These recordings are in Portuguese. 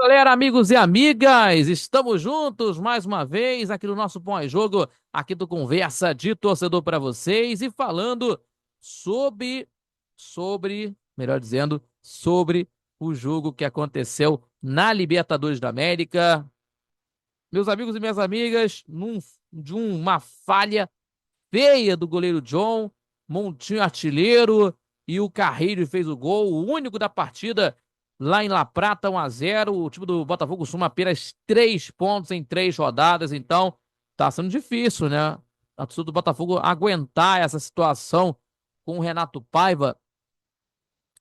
Galera, amigos e amigas, estamos juntos mais uma vez aqui no nosso pós-jogo, aqui do Conversa de Torcedor para vocês e falando melhor dizendo, sobre o jogo que aconteceu na Libertadores da América. Meus amigos e minhas amigas, de uma falha feia do goleiro John, Montinho artilheiro e o Carreiro fez o gol, o único da partida lá em La Prata, 1-0. O time do Botafogo soma apenas 3 pontos em 3 rodadas, então tá sendo difícil, né? A torcida do Botafogo aguentar essa situação com o Renato Paiva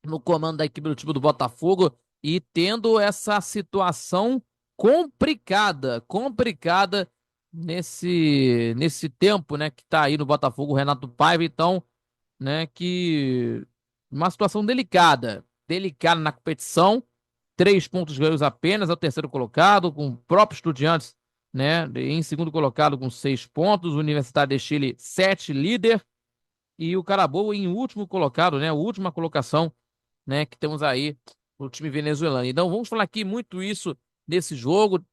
no comando da equipe do time do Botafogo e tendo essa situação complicada nesse tempo, né, que tá aí no Botafogo o Renato Paiva, então, né, que uma situação delicada na competição, 3 pontos ganhos apenas, é o terceiro colocado, com o próprio Estudiantes, né, em segundo colocado com 6 pontos, o Universidade de Chile, 7, líder, e o Carabobo em último colocado, né, última colocação, né, que temos aí o time venezuelano. Então vamos falar aqui muito isso nesse jogo,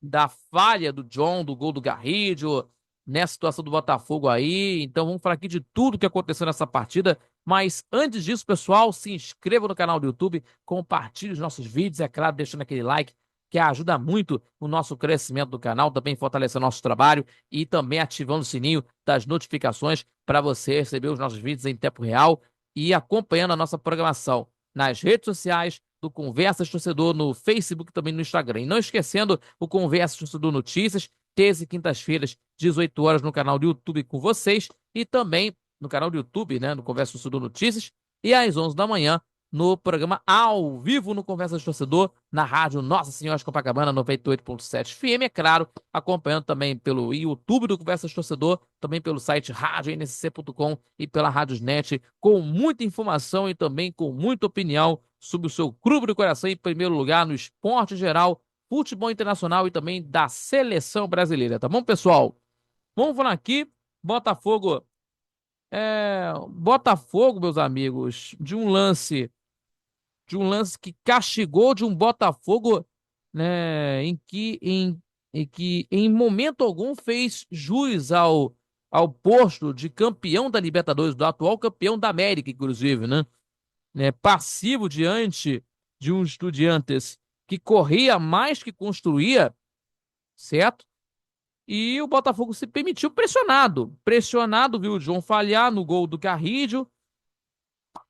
da falha do John, do gol do Garrido, nessa situação do Botafogo aí. Então vamos falar aqui de tudo que aconteceu nessa partida. Mas antes disso, pessoal, se inscreva no canal do YouTube, compartilhe os nossos vídeos, é claro, deixando aquele like, que ajuda muito o nosso crescimento do canal, também fortalecendo nosso trabalho e também ativando o sininho das notificações para você receber os nossos vídeos em tempo real e acompanhando a nossa programação nas redes sociais do Conversas Torcedor, no Facebook e também no Instagram. E não esquecendo o Conversas Torcedor Notícias, terça e quintas-feiras, 18 horas, no canal do YouTube com vocês e também no canal do YouTube, né, no Conversas Torcedor Notícias, e às 11 da manhã no programa ao vivo no Conversas Torcedor, na rádio Nossa Senhora de Copacabana, 98.7 FM, é claro, acompanhando também pelo YouTube do Conversas Torcedor, também pelo site radioNSC.com e pela Radiosnet, com muita informação e também com muita opinião sobre o seu clube do coração em primeiro lugar no esporte geral, futebol internacional e também da seleção brasileira, tá bom, pessoal? Vamos falar aqui, Botafogo, Botafogo, meus amigos, de um lance que castigou de um Botafogo, né, em que em momento algum fez jus ao posto de campeão da Libertadores, do atual campeão da América, inclusive, né, passivo diante de um Estudiantes que corria mais que construía, certo? E o Botafogo se permitiu pressionado, viu o João falhar no gol do Carrillo,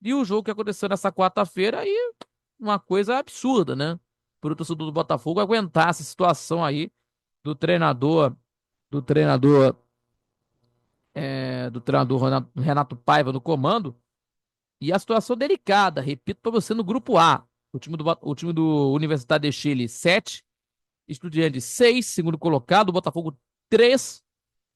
e o jogo que aconteceu nessa quarta-feira aí, uma coisa absurda, né? Para o torcedor do Botafogo aguentar essa situação aí do treinador, do treinador, do treinador Renato Paiva no comando. E a situação delicada, repito para você, no grupo A. O time do Universidade de Chile, 7, Estudiantes 6, segundo colocado, Botafogo 3,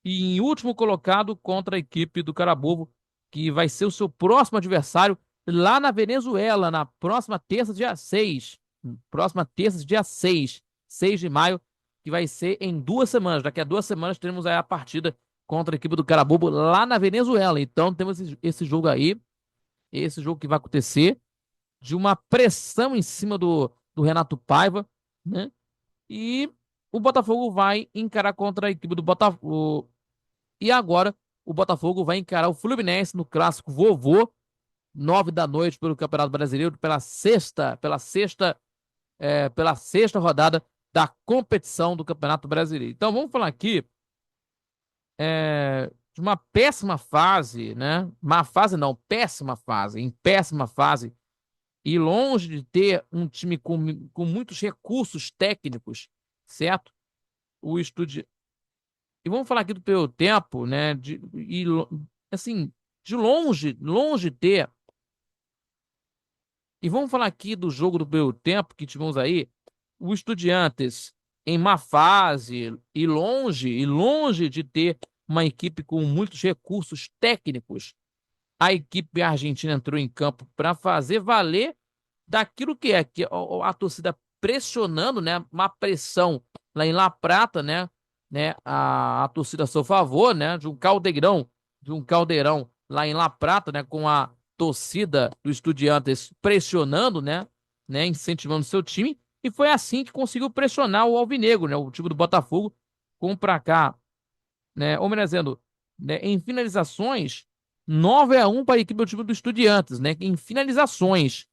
e em último colocado contra a equipe do Carabobo, que vai ser o seu próximo adversário lá na Venezuela, na próxima terça, dia 6. Próxima terça, dia 6 de maio, que vai ser em 2 semanas. Daqui a 2 semanas teremos aí a partida contra a equipe do Carabobo lá na Venezuela. Então temos esse jogo aí, esse jogo que vai acontecer, de uma pressão em cima do Renato Paiva, né? E o Botafogo vai encarar contra a equipe do Botafogo. E agora o Botafogo vai encarar o Fluminense no clássico vovô, 9 da noite, pelo Campeonato Brasileiro, pela sexta rodada da competição do Campeonato Brasileiro. Então vamos falar aqui de uma péssima fase, né? Má fase não, péssima fase, em péssima fase, e longe de ter um time com muitos recursos técnicos, certo? O estúdio. E vamos falar aqui do primeiro tempo, né? Assim, de longe de ter. E vamos falar aqui do jogo do primeiro tempo que tivemos aí. O Estudiantes em má fase e longe de ter uma equipe com muitos recursos técnicos. A equipe argentina entrou em campo para fazer valer daquilo que a torcida pressionando, né? Uma pressão lá em La Plata, né? A torcida a seu favor, né? De um caldeirão lá em La Plata, né? Com a torcida do Estudiantes pressionando, né? Incentivando seu time. E foi assim que conseguiu pressionar o Alvinegro, né? O time do Botafogo, com pra cá, né? Ou melhor dizendo, né? Em finalizações, 9-1 para a equipe do time do Estudiantes, né? Em finalizações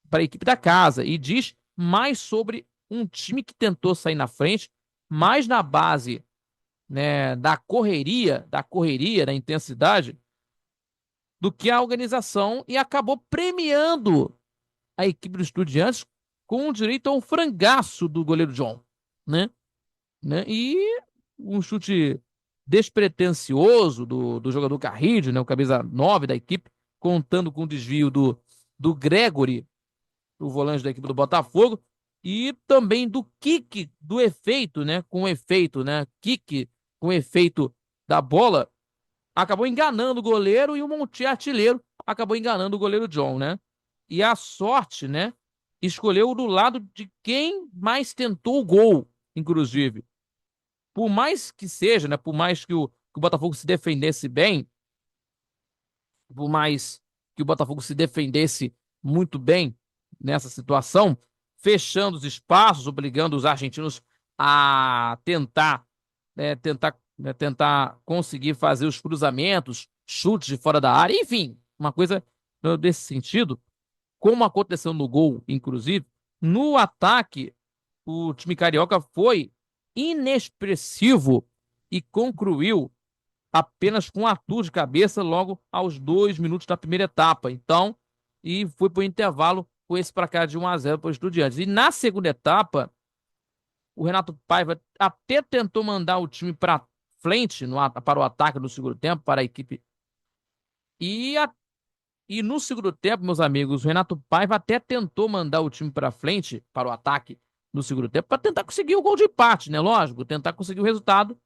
para a equipe da casa. E diz mais sobre um time que tentou sair na frente, mais na base, né, da intensidade, do que a organização e acabou premiando a equipe dos Estudiantes com direito a um frangaço do goleiro John, né? E um chute despretensioso do jogador Carrillo, né? O camisa 9 da equipe, contando com o desvio do Gregory, o volante da equipe do Botafogo, e também do kick, do efeito, né? Com efeito, né? Kick com efeito da bola, acabou enganando o goleiro e o Monte artilheiro acabou enganando o goleiro John, né? E a sorte, né? Escolheu do lado de quem mais tentou o gol, inclusive. Por mais que seja, né? Por mais que o Botafogo se defendesse bem, por mais que o Botafogo se defendesse muito bem nessa situação, fechando os espaços, obrigando os argentinos a tentar conseguir fazer os cruzamentos, chutes de fora da área, enfim, uma coisa desse sentido, como aconteceu no gol, inclusive, no ataque, o time carioca foi inexpressivo e concluiu apenas com um ator de cabeça logo aos 2 minutos da primeira etapa. Então, e foi para o intervalo com esse placar de 1-0 para os Estudiantes. E na segunda etapa, o Renato Paiva até tentou mandar o time para frente, para o ataque no segundo tempo, para a equipe. E, e no segundo tempo, meus amigos, o Renato Paiva até tentou mandar o time para frente, para o ataque no segundo tempo, para tentar conseguir o gol de empate, né? Lógico, tentar conseguir o resultado,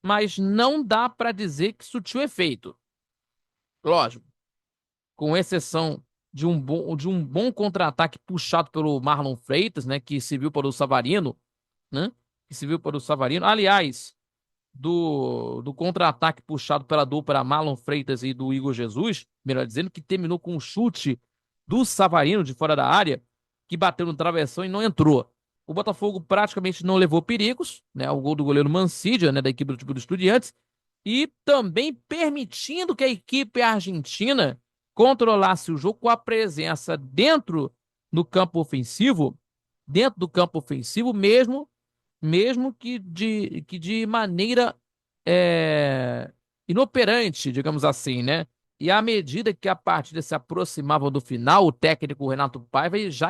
mas não dá para dizer que surtiu efeito. Lógico, com exceção de um bom contra-ataque puxado pelo Marlon Freitas, né? Que se viu para o Savarino, né? Que se viu para o Savarino. Aliás, do contra-ataque puxado pela dupla Marlon Freitas e do Igor Jesus, melhor dizendo, que terminou com um chute do Savarino de fora da área, que bateu no travessão e não entrou. O Botafogo praticamente não levou perigos, né? O gol do goleiro Mancídia, né? Da equipe do tipo do Estudiantes, e também permitindo que a equipe argentina controlasse o jogo com a presença do campo ofensivo, dentro do campo ofensivo, mesmo que de maneira é, inoperante, digamos assim, né? E à medida que a partida se aproximava do final, o técnico Renato Paiva já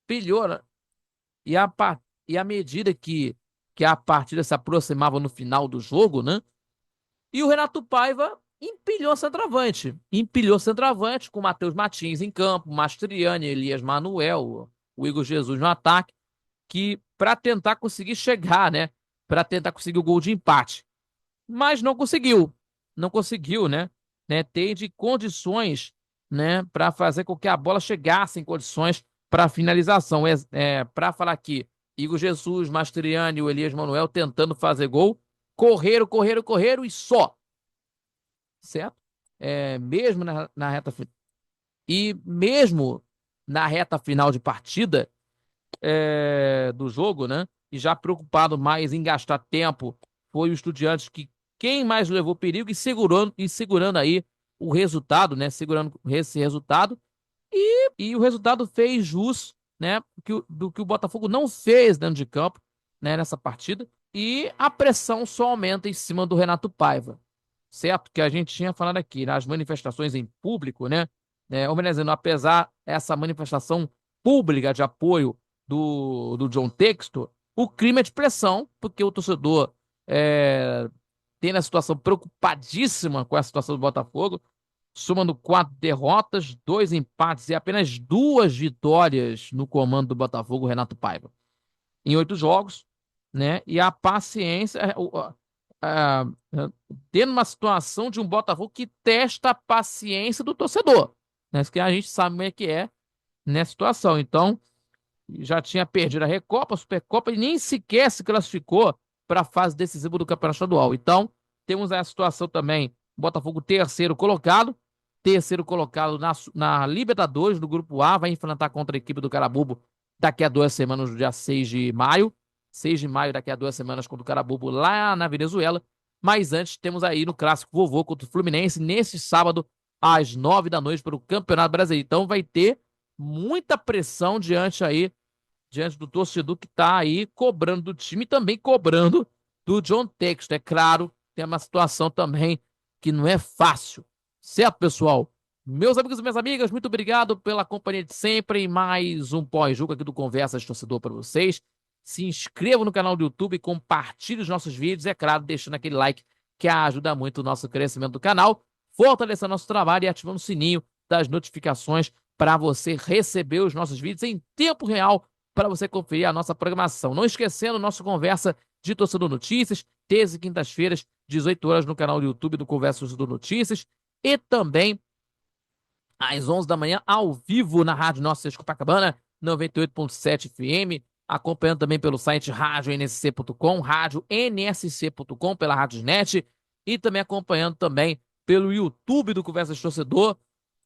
pilhou, né? E à medida que a partida se aproximava no final do jogo, né? E o Renato Paiva empilhou centroavante com o Matheus Martins em campo, Mastriani, Elias Manuel, o Igor Jesus no ataque, que para tentar conseguir chegar, né? Para tentar conseguir o gol de empate. Mas não conseguiu. Não conseguiu, né? Ter de condições, né? Para fazer com que a bola chegasse em condições para finalização. Para falar aqui, Igor Jesus, Mastriani e o Elias Manuel tentando fazer gol. Correram e só. Certo? Mesmo na reta final. E mesmo na reta final de partida, do jogo, né? E já preocupado mais em gastar tempo, foi o Estudiantes que quem mais levou perigo e segurando aí o resultado, né? Segurando esse resultado. E o resultado fez jus, né? Do que o Botafogo não fez dentro de campo, né? Nessa partida. E a pressão só aumenta em cima do Renato Paiva. Certo? Que a gente tinha falado aqui, nas manifestações em público, né? Ou melhor dizendo, apesar dessa manifestação pública de apoio do John Textor, o crime é de pressão, porque o torcedor tem a situação preocupadíssima com a situação do Botafogo, somando 4 derrotas, 2 empates e apenas 2 vitórias no comando do Botafogo, Renato Paiva, em 8 jogos, né? E a paciência, a- tendo uma situação de um Botafogo que testa a paciência do torcedor, né? Isso que a gente sabe como é que é nessa situação. Então, já tinha perdido a Recopa, a Supercopa e nem sequer se classificou para a fase decisiva do Campeonato Estadual. Então, temos a situação também, Botafogo terceiro colocado na Libertadores, do Grupo A, vai enfrentar contra a equipe do Carabobo daqui a 2 semanas, no dia 6 de maio. 6 de maio, daqui a 2 semanas, contra o Carabobo lá na Venezuela. Mas antes, temos aí no Clássico Vovô contra o Fluminense, nesse sábado, às 9 da noite, para o Campeonato Brasileiro. Então vai ter muita pressão diante do torcedor que está aí cobrando do time e também cobrando do John Textor. É claro, tem uma situação também que não é fácil. Certo, pessoal? Meus amigos e minhas amigas, muito obrigado pela companhia de sempre. Mais um pós-jogo aqui do Conversa de Torcedor para vocês. Se inscreva no canal do YouTube, compartilhe os nossos vídeos, é claro, deixando aquele like que ajuda muito o nosso crescimento do canal, fortalecendo nosso trabalho e ativando o sininho das notificações para você receber os nossos vídeos em tempo real, para você conferir a nossa programação. Não esquecendo, nossa Conversa de Torcedor Notícias, terça e quintas-feiras, 18 horas, no canal do YouTube do Conversa Torcedor Notícias, e também às 11 da manhã, ao vivo, na Rádio Nossa Senhora de Copacabana, 98.7 FM, acompanhando também pelo site radionsc.com, radionsc.com, pela Radiosnet, e também acompanhando também pelo YouTube do Conversa de Torcedor,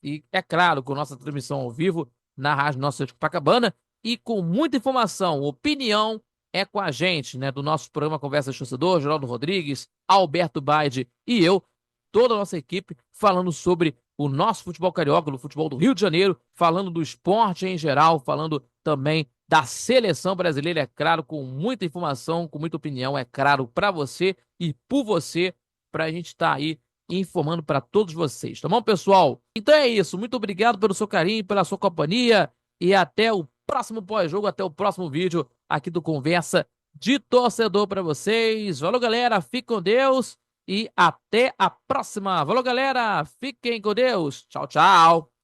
e é claro, com nossa transmissão ao vivo na Rádio Nossa Senhora de Copacabana, e com muita informação, opinião, é com a gente, né, do nosso programa Conversa de Torcedor, Geraldo Rodrigues, Alberto Baide e eu, toda a nossa equipe, falando sobre o nosso futebol carioca, do futebol do Rio de Janeiro, falando do esporte em geral, falando também da seleção brasileira, é claro, com muita informação, com muita opinião, é claro, para você e por você, para a gente estar aí informando para todos vocês, tá bom, pessoal? Então é isso, muito obrigado pelo seu carinho, pela sua companhia e até o próximo pós-jogo, até o próximo vídeo aqui do Conversa de Torcedor para vocês. Valeu, galera, fique com Deus e até a próxima. Valeu, galera, fiquem com Deus. Tchau, tchau.